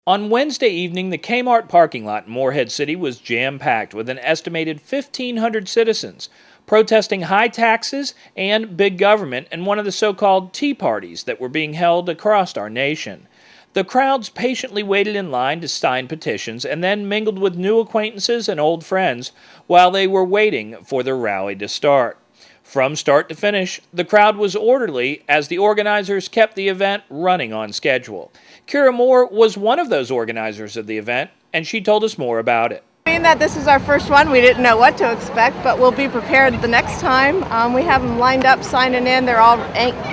On Wednesday evening, the Kmart parking lot in Morehead City was jam-packed with an estimated 1,500 citizens protesting high taxes and big government and one of the so-called tea parties that were being held across our nation. The crowds patiently waited in line to sign petitions and then mingled with new acquaintances and old friends while they were waiting for the rally to start. From start to finish, the crowd was orderly as the organizers kept the event running on schedule. Kira Moore was one of those organizers of the event, and she told us more about it. Being that this is our first one, we didn't know what to expect, but we'll be prepared the next time. We have them lined up signing in. They're all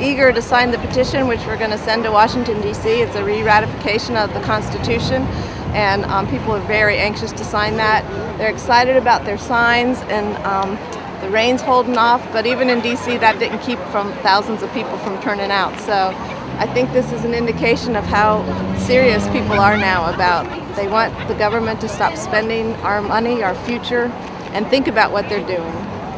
eager to sign the petition, which we're going to send to Washington, D.C. It's a re-ratification of the Constitution, and people are very anxious to sign that. They're excited about their signs, and the rain's holding off, but even in D.C. that didn't keep thousands of people from turning out. So I think this is an indication of how serious people are now about they want the government to stop spending our money, our future, and think about what they're doing.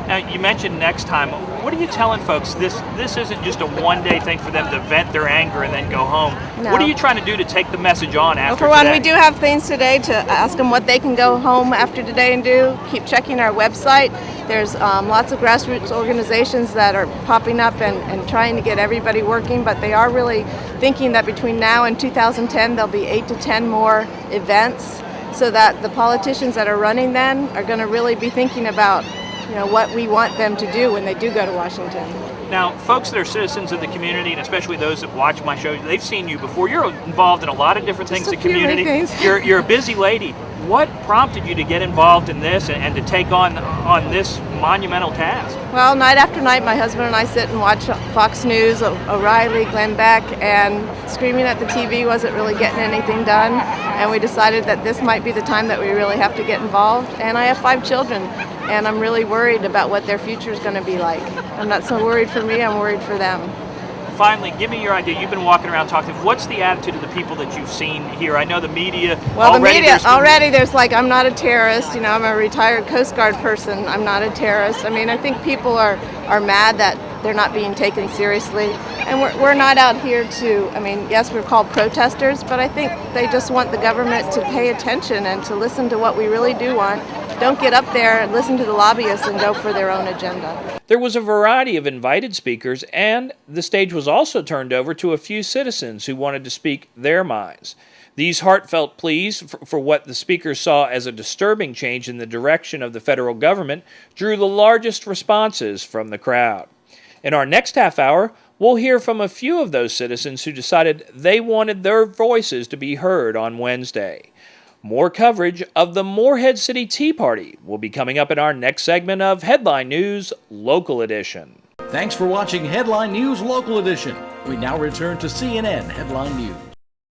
Now, you mentioned next time. What are you telling folks? This isn't just a one-day thing for them to vent their anger and then go home. No. What are you trying to do to take the message on after Well, for today? one, we do have things today to ask them what they can go home after today and do. Keep checking our website. There's lots of grassroots organizations that are popping up and trying to get everybody working, but they are really thinking that between now and 2010 there'll be 8 to 10 more events, so that the politicians that are running then are going to really be thinking about what we want them to do when they do go to Washington. Now, folks that are citizens of the community, and especially those that watch my show, they've seen you before. You're involved in a lot of different things in the community. You're a busy lady. What prompted you to get involved in this and to take on this monumental task? Well, night after night, my husband and I sit and watch Fox News, O'Reilly, Glenn Beck, and screaming at the TV wasn't really getting anything done. And we decided that this might be the time that we really have to get involved. And I have 5 children, and I'm really worried about what their future is going to be like. I'm not so worried for me, I'm worried for them. Finally, give me your idea. You've been walking around talking. What's the attitude of the people that you've seen here? I know the media. Well, there's like, I'm not a terrorist. I'm a retired Coast Guard person. I'm not a terrorist. I think people are mad that they're not being taken seriously. And we're not out here to, yes, we're called protesters, but I think they just want the government to pay attention and to listen to what we really do want. Don't get up there and listen to the lobbyists and go for their own agenda. There was a variety of invited speakers, and the stage was also turned over to a few citizens who wanted to speak their minds. These heartfelt pleas for what the speakers saw as a disturbing change in the direction of the federal government drew the largest responses from the crowd. In our next half hour, we'll hear from a few of those citizens who decided they wanted their voices to be heard on Wednesday. More coverage of the Morehead City Tea Party will be coming up in our next segment of Headline News Local Edition. Thanks for watching Headline News Local Edition. We now return to CNN Headline News.